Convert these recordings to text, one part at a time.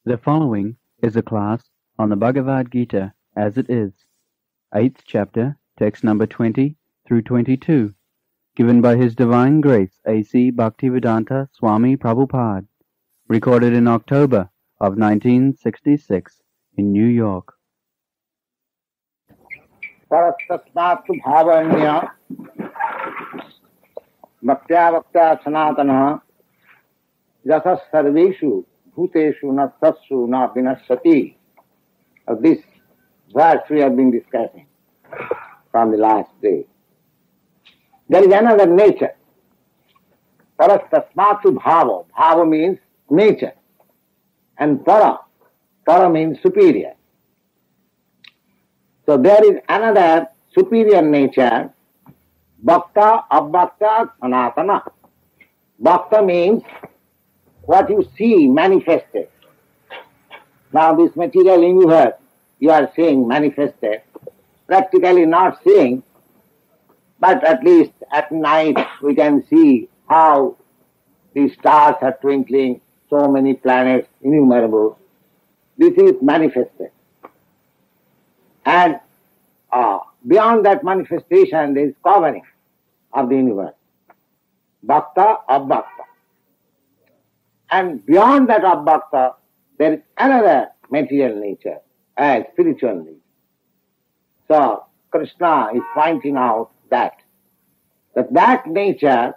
The following is a class on the Bhagavad Gita as it is, 8th chapter, text number 20 through 22, given by His Divine Grace A.C. Bhaktivedanta Swami Prabhupada, recorded in October of 1966 in New York. परस्तस्मात्तु भावन्य भक्त्या भक्त्या सनातनः यतः सर्वेषु bhuteshu na tatsu na vinasati. This verse we have been discussing from the last day. There is another nature. Parastasmatu bhava. Bhava means nature. And para. Para means superior. So there is another superior nature. Bhakta, abhakta, sanatana. Bhakta means what you see manifested. Now this material universe you are seeing manifested, practically not seeing, but at least at night we can see how the stars are twinkling, so many planets, innumerable. This is manifested. And beyond that manifestation there is covering of the universe. Bhakta, abhakta. And beyond that abhakta, there is another material nature, a spiritual nature. So Krishna is pointing out that nature,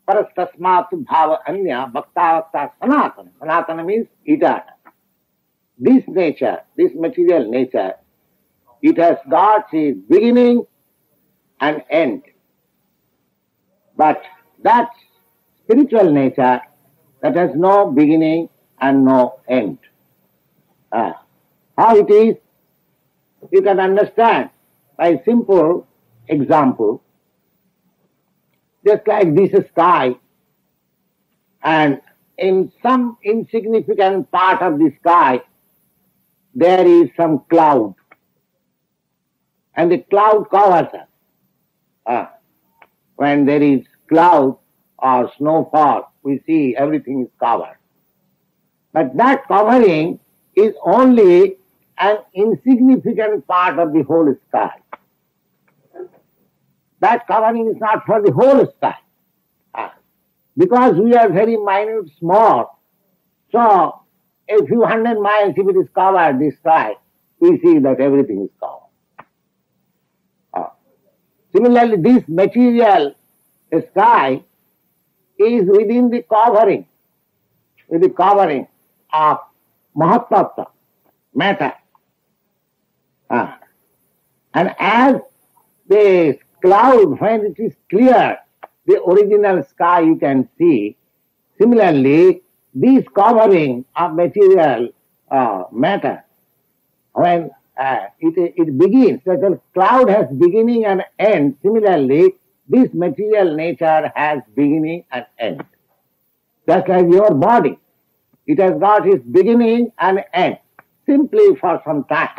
parastasmatu bhava anya bhakta bhakta sanatana. Sanatana means eternal. This nature, this material nature, it has got its beginning and end. But that spiritual nature, that has no beginning and no end. How it is, you can understand by a simple example. Just like this sky, and in some insignificant part of the sky, there is some cloud. And the cloud covers us. When there is cloud or snowfall, we see everything is covered. But that covering is only an insignificant part of the whole sky. That covering is not for the whole sky. Because we are very minute, small, so a few hundred miles if it is covered, the sky, we see that everything is covered. Similarly, this material sky is within the covering of Mahatattva, matter. And as the cloud, when it is clear, the original sky you can see, similarly, this covering of material matter, when it begins, that the cloud has beginning and end, similarly, this material nature has beginning and end. Just like your body, it has got its beginning and end, simply for some time.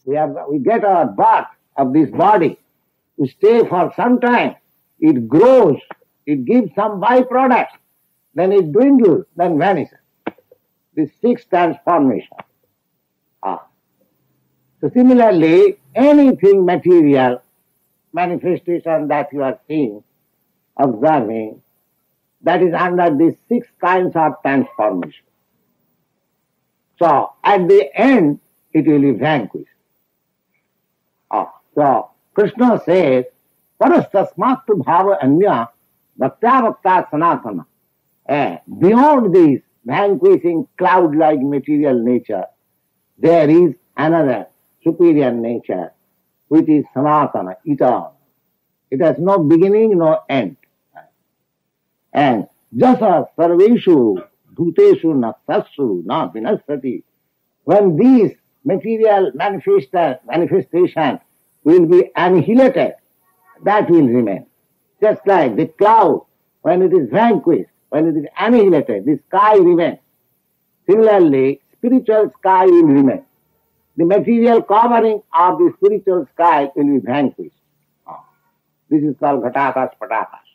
We get our birth of this body to stay for some time. It grows, it gives some byproducts, then it dwindles, then vanishes. This 6 transformation. So similarly, anything material, manifestation that you are seeing, observing, that is under these 6 kinds of transformation. So at the end, it will be vanquished. So Krishna says, parastasmatu bhava anya bhaktya bhakta sanatana. Beyond this vanquishing cloud-like material nature, there is another superior nature, which is sanatana, eternal. It has no beginning, no end. And jasa sarveshu bhuteshu na tatsu na vinasati. When these material manifestation will be annihilated, that will remain. Just like the cloud, when it is vanquished, when it is annihilated, the sky remains. Similarly, spiritual sky will remain. The material covering of the spiritual sky will be vanquished. This is called ghatakas patakas.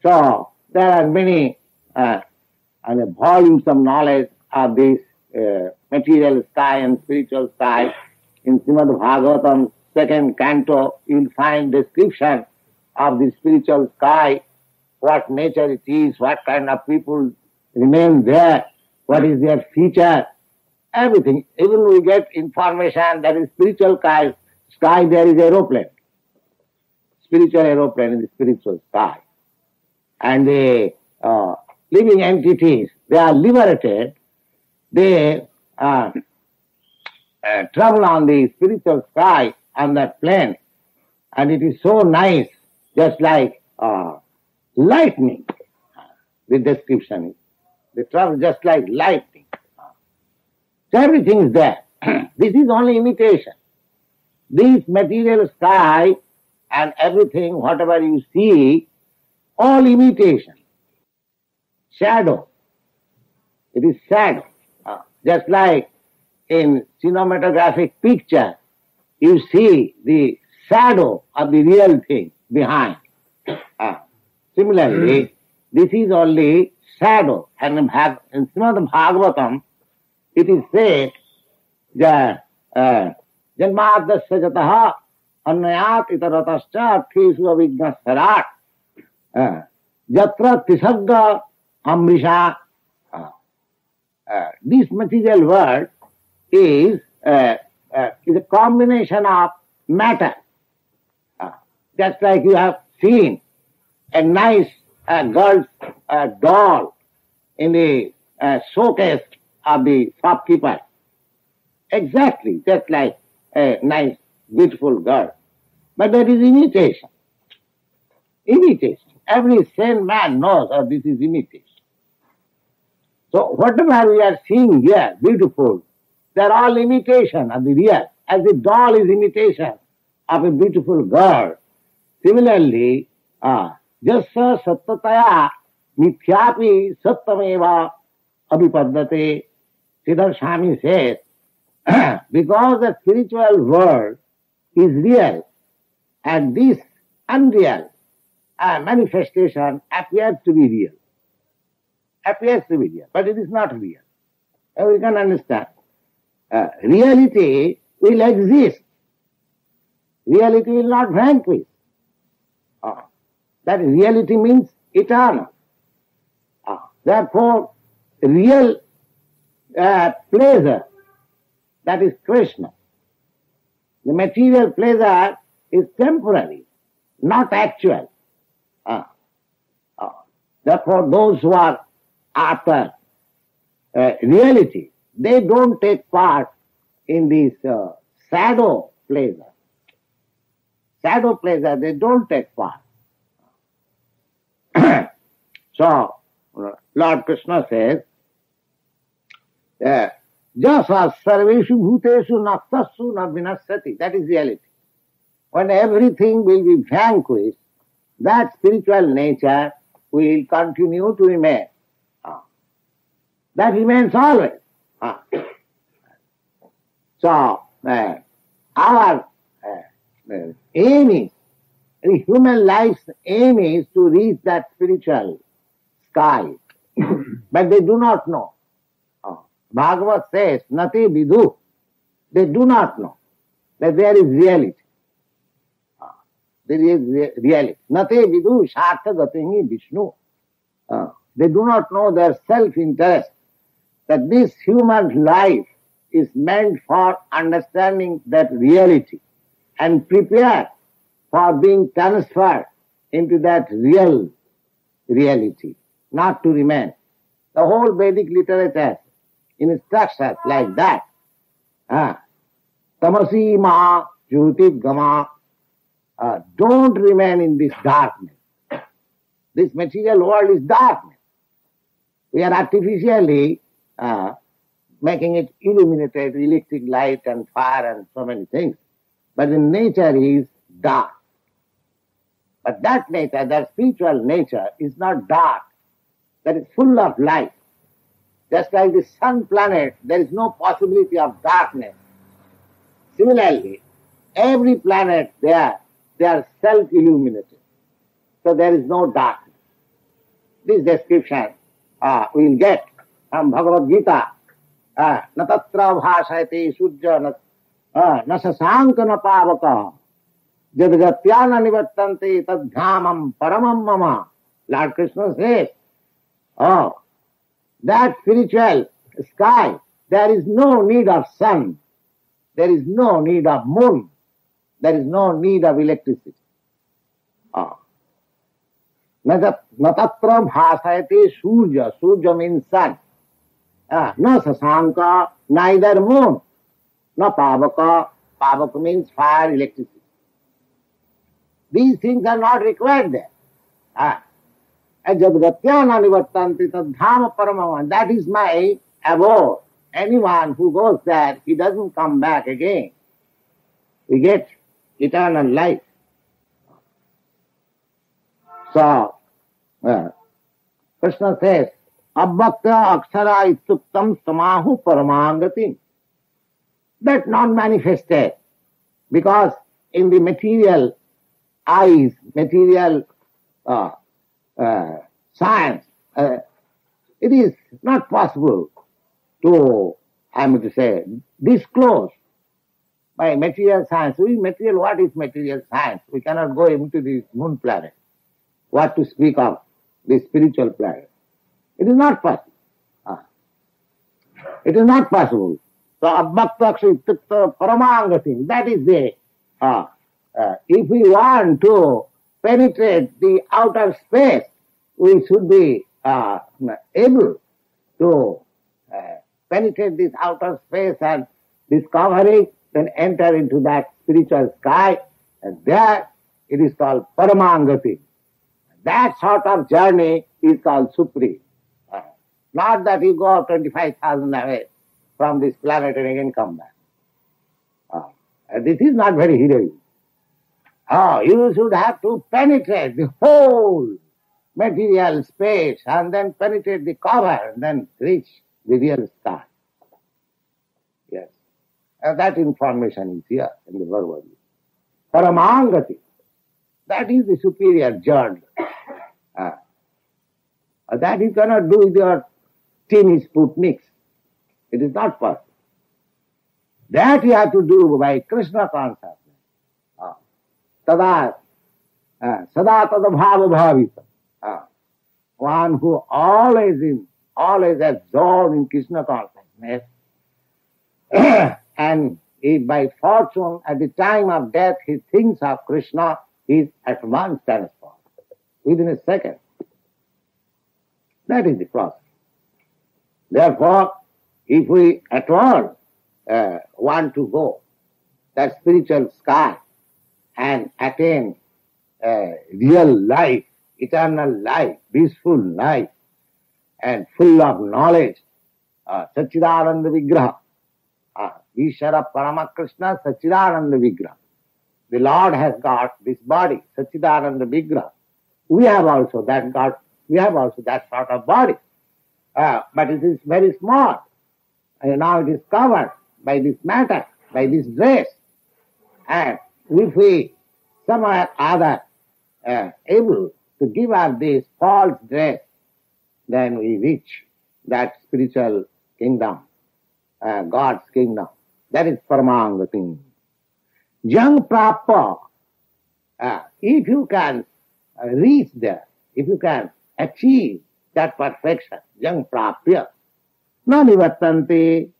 So, there are many and the volumes of knowledge of this material sky and spiritual sky. In Srimad Bhagavatam, second canto, you will find description of the spiritual sky, what nature it is, what kind of people remain there, what is their feature, everything. Even we get information that in spiritual sky there is aeroplane, spiritual aeroplane in the spiritual sky. And the living entities, they are liberated, they travel on the spiritual sky on that plane, and it is so nice, just like lightning. The description is, they travel just like lightning. So everything is there. This is only imitation. This material sky and everything, whatever you see, all imitation. Shadow. It is shadow. Just like in cinematographic picture, you see the shadow of the real thing behind. Similarly, this is only shadow. And in Srimad Bhagavatam, it is said that Janmadasya jataha annayat itaratascha arthesu avijna sarat jatra tisagga amrisha. This material world is a combination of matter. Just like you have seen a nice girl's doll in the showcase of the shopkeeper. Exactly, just like a nice, beautiful girl. But that is imitation. Imitation. Every sane man knows that this is imitation. So whatever we are seeing here, beautiful, they are all imitation of the real. As the doll is imitation of a beautiful girl, similarly, jasa sattataya mithyapi sattameva abhipaddate. Siddhar Swami says, because the spiritual world is real and this unreal manifestation appears to be real. Appears to be real, but it is not real. We can understand. Reality will exist. Reality will not vanquish. That reality means eternal. Therefore, real pleasure, that is Krishna. The material pleasure is temporary, not actual. Therefore, those who are after reality, they don't take part in this shadow pleasure. Shadow pleasure, they don't take part. So, Lord Krishna says, Jasa sarveshu bhuteshu naktasu na vinassati. That is reality. When everything will be vanquished, that spiritual nature will continue to remain. That remains always. So, our aim is, the human life's aim is to reach that spiritual sky. But they do not know. Bhagavat says, Nate vidu. They do not know that there is reality. There is reality. Nate vidu shartha gatingi Vishnu. They do not know their self-interest, that this human life is meant for understanding that reality and prepare for being transferred into that real reality, not to remain. The whole Vedic literature instructs us like that. Tamasi ma jyotit gama. Don't remain in this darkness. This material world is darkness. We are artificially making it illuminated, electric light and fire and so many things. But the nature is dark. But that nature, that spiritual nature, is not dark. That is full of light. Just like the sun planet, there is no possibility of darkness. Similarly, every planet there, they are self-illuminated. So there is no darkness. This description we'll get from Bhagavad Gita. Na tatra bhasayate surya na sasanka na pavaka jadgatyana nivattante tadhamam paramam mama. Lord Krishna says, that spiritual sky, there is no need of sun, there is no need of moon, there is no need of electricity. Na tatra bhasayate surya, surya means sun. Na sasanka, neither moon, na pavaka, pavaka means fire, electricity. These things are not required there. Jadgatyana nivattanti tadhama paramama. That is my abode. Anyone who goes there, he doesn't come back again. We get eternal life. So, Krishna says, Abbakta akshara ittuktam samahu paramangati. That non-manifested. Because in the material eyes, material science, it is not possible to, disclose by material science. What is material science? We cannot go into the moon planet. What to speak of the spiritual planet? It is not possible. It is not possible. So, abbaktakshi tukta paramangati, that is the, if we want to penetrate the outer space, we should be able to penetrate this outer space and discover it, then enter into that spiritual sky, and there it is called paramangati. That sort of journey is called supreme. Not that you go 25,000 away from this planet and again come back. This is not very heroic. You should have to penetrate the whole material space and then penetrate the cover and then reach the real sky. Yes. And that information is here in the Bhagavad Gita. Paramangati. That is the superior journey. That you cannot do with your teeny Sputniks. It is not possible. That you have to do by Krishna consciousness. Sada tada bhava bhavita. One who always absorbed in Krishna consciousness, and if by fortune at the time of death he thinks of Krishna, he is at once transformed within a second. That is the process. Therefore, if we at all want to go that spiritual sky and attain real life, eternal life, peaceful life, and full of knowledge, Satchidananda Vigraha, Ishara Parama Krishna Satchidananda Vigraha. The Lord has got this body, Satchidananda Vigraha. We have also that God. We have also that sort of body. But it is very small. And now it is covered by this matter, by this dress. And if we somehow or other able to give up this false dress, then we reach that spiritual kingdom, God's kingdom. That is Paramangati. Jang Prappa, if you can reach there, if you can achieve that perfection, Jang Prapya, na nivattanti.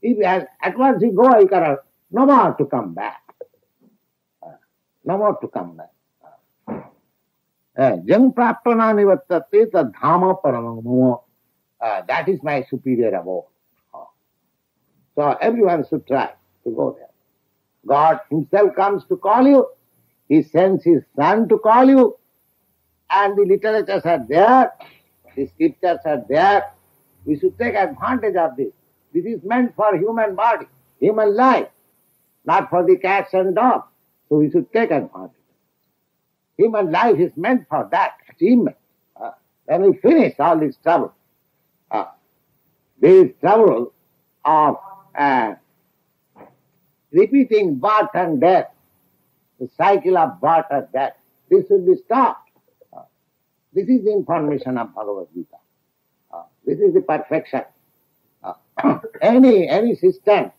If at once you go, you cannot, no more to come back. No more to come back. Jang Prapya na nivattati tadhama paramamo. That is my superior abode. So everyone should try to go there. God himself comes to call you. He sends his son to call you. And the literatures are there. The scriptures are there. We should take advantage of this. This is meant for human body, human life, not for the cats and dogs. So we should take advantage. Human life is meant for that achievement. Then we finish all this trouble. This trouble of repeating birth and death, the cycle of birth and death, this should be stopped. This is the information of Bhagavad Gita. This is the perfection. Any system,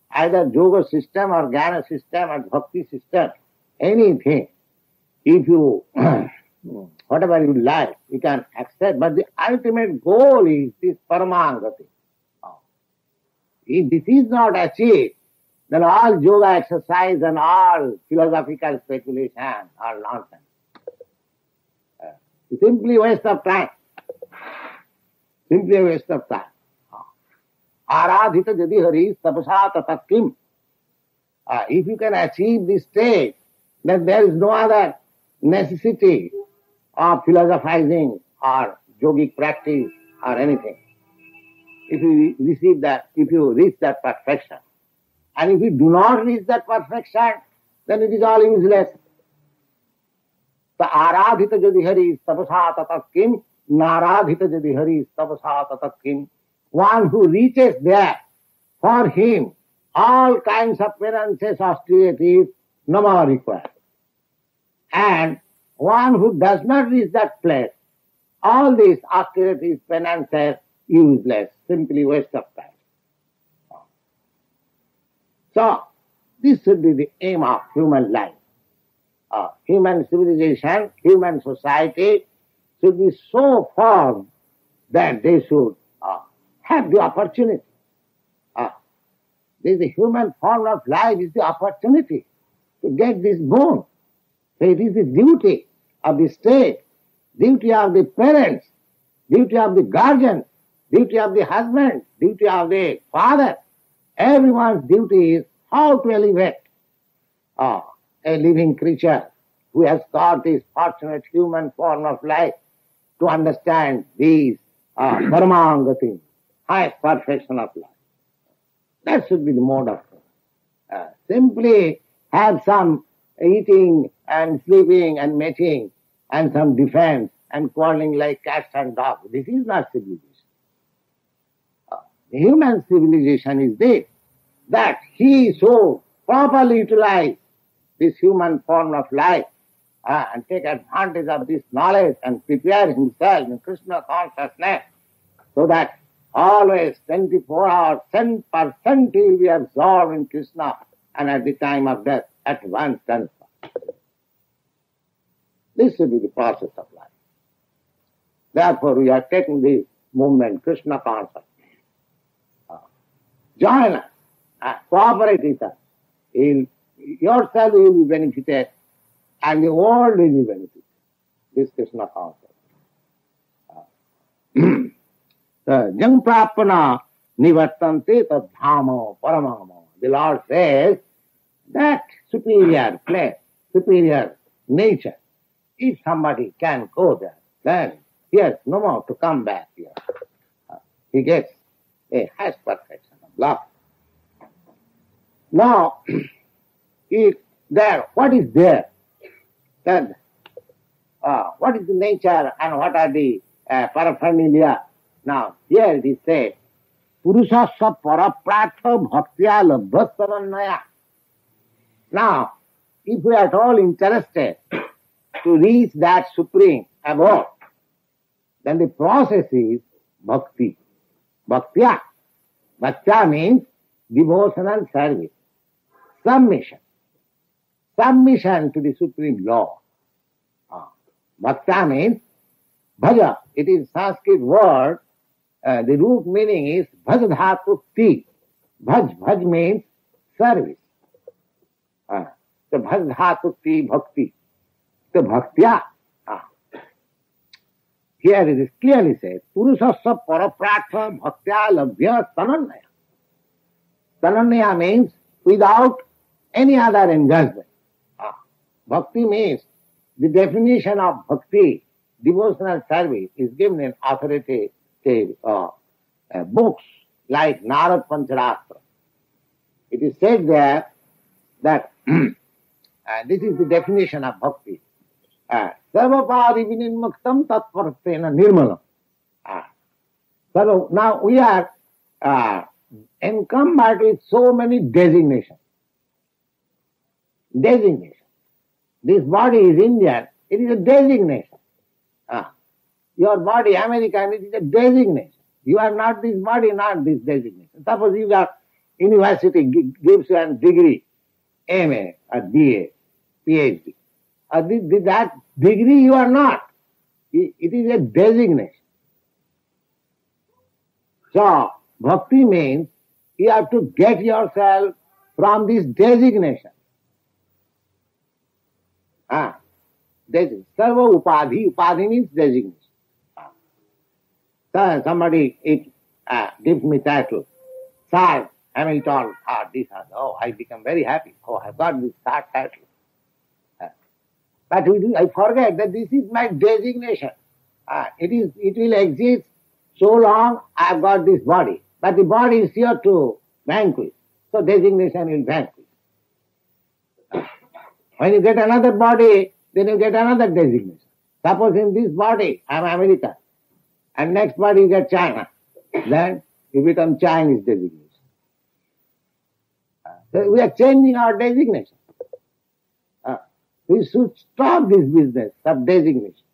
either yoga system or jnana system or bhakti system, anything, if you, whatever you like, you can accept, but the ultimate goal is this paramangati. If this is not achieved, then all yoga exercise and all philosophical speculation are nonsense. Simply waste of time. Simply a waste of time. Aradhita jadi hari tapasa tatat kim. If you can achieve this state, then there is no other necessity of philosophizing or yogic practice or anything. If you receive that, if you reach that perfection, and if you do not reach that perfection, then it is all useless. The aradhita jadi hari tapasa tatat kim, naradhita jadi hari tapasa tatat kim. One who reaches there, for him, all kinds of penances, austerities, no more required. And one who does not reach that place, all these austerities, penances, useless, simply waste of time. So, this should be the aim of human life. Human civilization, human society should be so formed that they should have the opportunity. This is the human form of life, is the opportunity to get this boon. So it is the duty of the state, duty of the parents, duty of the guardian, duty of the husband, duty of the father. Everyone's duty is how to elevate a living creature who has got this fortunate human form of life to understand these paramangati, highest perfection of life. That should be the mode of things. Simply have some eating and sleeping and mating and some defense and quarreling like cats and dogs. This is not civilization. The human civilization is this, that he so properly utilize this human form of life and take advantage of this knowledge and prepare himself in Krishna consciousness so that always 24 hours, 10% he will be absorbed in Krishna, and at the time of death, at once transfer. This should be the process of life. Therefore, we are taking this movement, Krishna consciousness. Join us, cooperate with us. Yourself will be benefited, and the world will be benefited. This Krishna consciousness. Jang prapana nivartante tadhamo paramamo. The Lord says that superior place, superior nature, if somebody can go there, then he has no more to come back here. He gets a highest perfection of love. Now, what is there? Then, what is the nature and what are the paraphernalia? Now, here it is said, Purusasya parapratha bhaktya labhyasanannaya. Now, if we are at all interested to reach that supreme abode, then the process is bhakti. Bhaktya. Bhaktya means devotional service. Submission. Submission to the supreme law. Bhaktya means bhaja. It is Sanskrit word. The root meaning is bhaj dhatu ti. Bhaj. Bhaj means service. So bhaj dhatu ti bhakti. So bhaktya. Here it is clearly said, Purusasya parapratha bhaktya labhya tanannaya. Tanannaya means without any other engagement. Bhakti means the definition of bhakti, devotional service, is given in authoritative books like Narad Pancharastra. It is said there that this is the definition of bhakti. Sarvapadi vinimuktam tatpartena nirmalam. So now we are encumbered with so many designations. Designation. This body is Indian, it is a designation. Your body, American, it is a designation. You are not this body, not this designation. Suppose you got university gives you a degree, MA or DA, PhD. That degree you are not. It is a designation. So, bhakti means you have to get yourself from this designation. Sarva upadhi. Upadhi means designation. So somebody gives me title. Sir, Hamilton, this, oh, I become very happy. Oh, I've got this star title. But I forget that this is my designation. It will exist so long I've got this body. But the body is here to vanquish. So designation will vanquish. When you get another body, then you get another designation. Suppose in this body, I'm American, and next body you get China. Then you become Chinese designation. So we are changing our designation. We should stop this business of designation.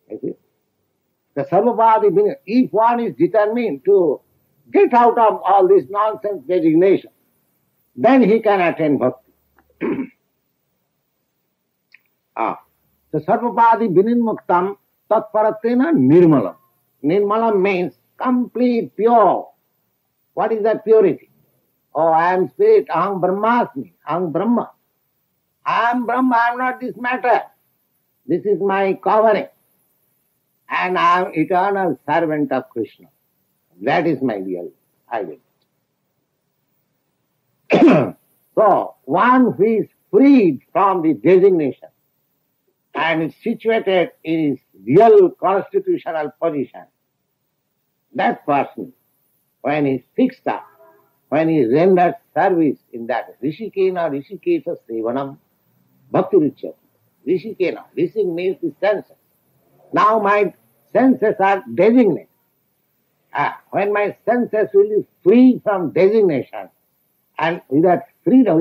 You see? The Sarvapadi, if one is determined to get out of all this nonsense designation, then he can attain bhakti. So Sarvapadi vinimuktam tatparatena nirmalam. Nirmalam means complete, pure. What is that purity? Oh, I am spirit, aham brahmasmi, aham brahma. I am Brahma, I am not this matter. This is my covering. And I am eternal servant of Krishna. That is my real identity. So, one who is freed from the designation and is situated in his real constitutional position, that person, when he is fixed up, when he renders service in that Rishikena Rishikesha Sevanam, Bhakti Richya. Rishikena. Rishik means the senses. Now my senses are designated. When my senses will be free from designation, and with that freedom,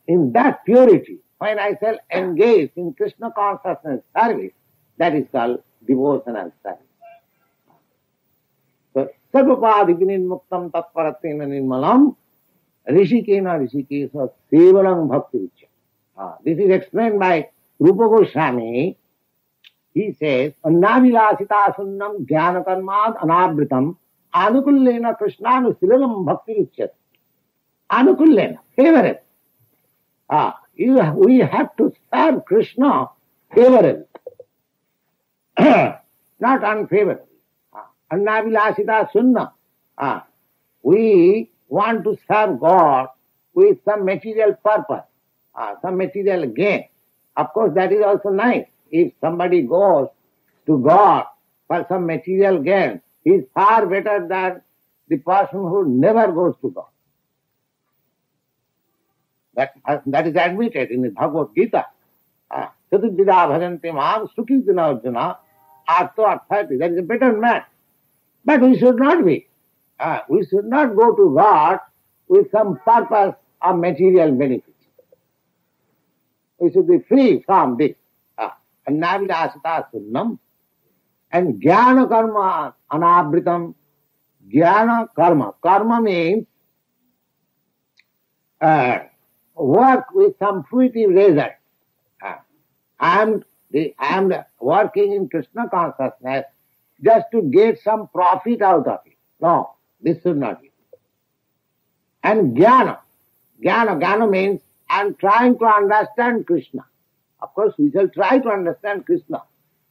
in that purity, when I shall engage in Krishna consciousness service, that is called devotional service. So, Sarvapadi vinimuktam tatparatena nirmalam, Rishikena Rishikesha Sevanam Bhakti Richya. This is explained by Rupa Goswami. He says, Annavilasita sunnam jnanakarmad anavritam anukullena krishnanu bhakti richyat. Anukullena, favorable. We have to serve Krishna favorably, not unfavorably. Annavilasita sunnam. We want to serve God with some material purpose, some material gain. Of course, that is also nice. If somebody goes to God for some material gain, he is far better than the person who never goes to God. That is admitted in the Bhagavad Gita. Chaturvida bhajante mam sukhitina arjuna artho arthati. That is a better man. But we should not be. We should not go to God with some purpose of material benefits. We should be free from this. Annavilasita sunnam and jnana karma anavritam. Jnana karma. Karma means work with some fruitive result. I am working in Krishna consciousness just to get some profit out of it. No, this should not be. And jnana means I am trying to understand Krishna. Of course, we shall try to understand Krishna.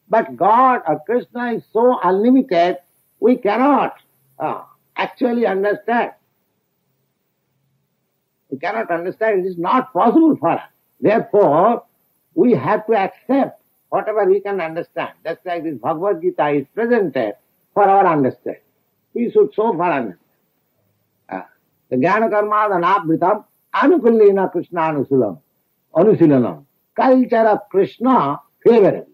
But God or Krishna is so unlimited, we cannot actually understand. We cannot understand. It is not possible for us. Therefore, we have to accept whatever we can understand. That's why this Bhagavad Gita is presented for our understanding. We should so far understand. The jnana karma anavritam anukullena Krishna anusilanam. Culture of Krishna favorable.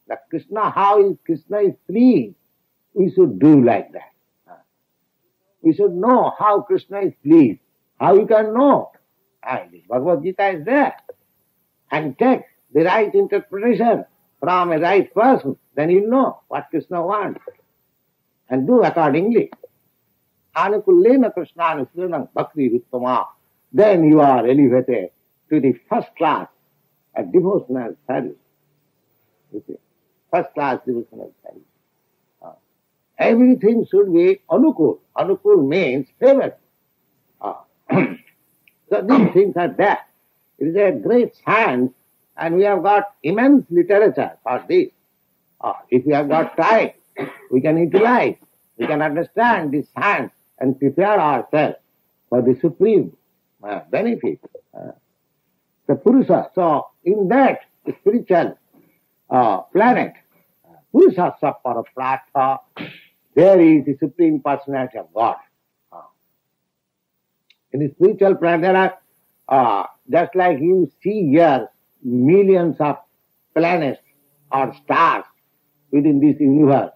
The Krishna, how Krishna is pleased, we should do like that. We should know how Krishna is pleased. How you can know? This Bhagavad Gita is there. And take the right interpretation from a right person, then you know what Krishna wants and do accordingly. Anukullena Krishna Anukulenam Bhakti Ruttama. Then you are elevated to the first class of devotional service. You see, first class devotional service. Everything should be anukul. Anukul means favor. So these things are there. It is a great science, and we have got immense literature for this. If we have got time, we can utilize, we can understand this science and prepare ourselves for the supreme benefit. The Purusha. So in that spiritual planet, Purusha Sappara Pratha, there is the Supreme Personality of God. In the spiritual planet, there are, just like you see here, millions of planets or stars within this universe.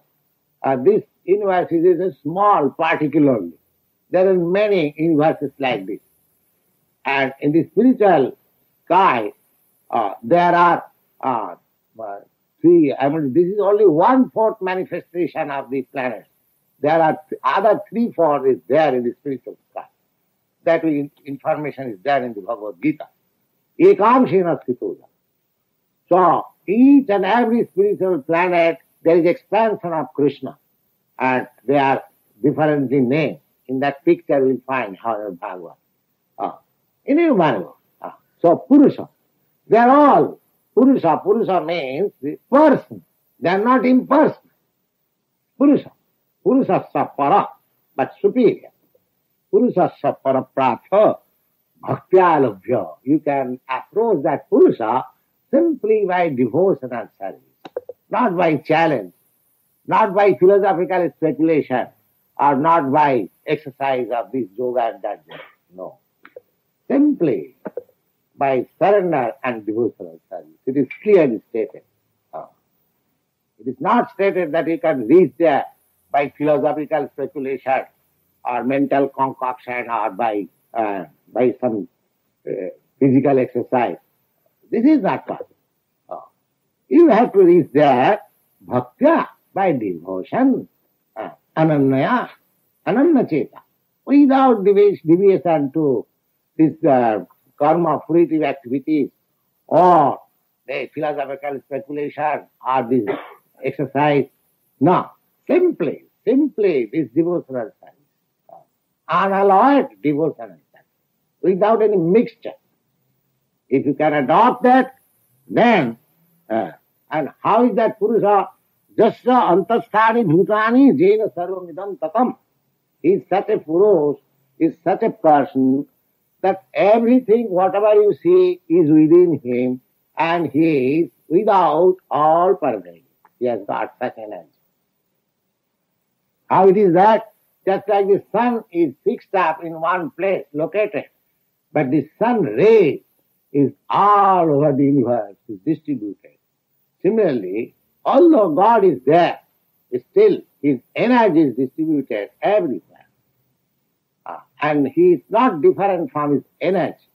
This universe is a small particle only. There are many universes like this. And in the spiritual sky, there are three, this is only 1/4 manifestation of the planets. There are other 3/4 is there in the spiritual sky. That information is there in the Bhagavad Gita. Ekamshena Sthitoja. So, each and every spiritual planet, there is expansion of Krishna. And they are differently named. In that picture we will find how Bhagavad. Innumerable. So, Purusha. They are all Purusha. Purusha means the person. They are not impersonal. Purusha. Purusha Sappara, but superior. Purusha Sappara Pratha Bhaktyalabhya. You can approach that Purusha simply by devotion and service. Not by challenge. Not by philosophical speculation. Or not by exercise of this yoga and that yoga. No. Simply by surrender and devotional service. It is clearly stated. It is not stated that you can reach there by philosophical speculation or mental concoction or by some physical exercise. This is not possible. You have to reach there bhaktya, by devotion, anannaya, anannacheta, without deviation to this karma fruitive activities or the philosophical speculation or this exercise. No, simply this devotional service. Unalloyed devotional service, without any mixture. If you can adopt that, then, and how is that Purusha? Jasya antasthani bhutani jena sarvamidam tatam. He is such a Purush, is such a person that everything, whatever you see, is within him, and he is without all pervading. He has got such energy. How it is that? Just like the sun is fixed up in one place, located, but the sun ray is all over the universe, is distributed. Similarly, although God is there, still his energy is distributed everywhere. And he is not different from his energy.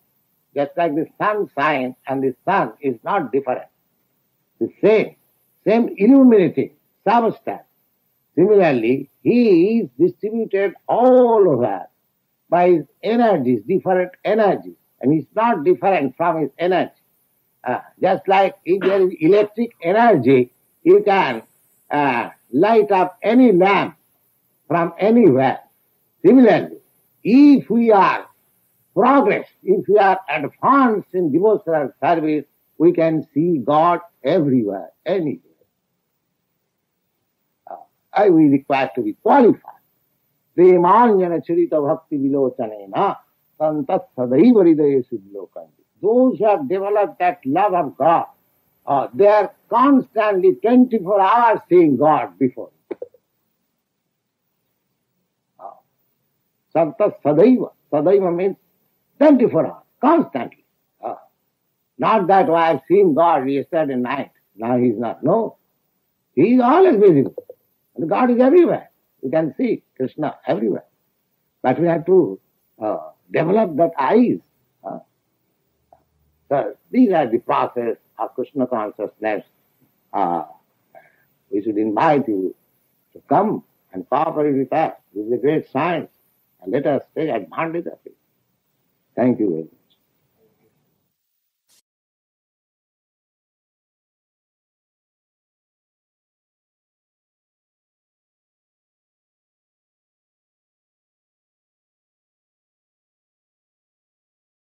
Just like the sun shines and the sun is not different. The same illuminating substance. Similarly, he is distributed all over by his energies, different energies. And he is not different from his energy. Just like if there is electric energy, you can light up any lamp from anywhere. Similarly, if we are progress, if we are advanced in devotional service, we can see God everywhere, anywhere. We require to be qualified. Premanjana charita bhakti vilochanena santat sadaiva hridaya siddhokanti. Those who have developed that love of God, they are constantly 24 hours seeing God before. Santat sadaiva. Sadaiva means 24 hours, constantly. Not that I have seen God yesterday night, now he is not. No. He is always visible. And God is everywhere. You can see Krishna everywhere. But we have to develop that eyes. So these are the process of Krishna consciousness we should invite you to come and cooperate with us. This is a great science, and let us take advantage of it. Thank you very much.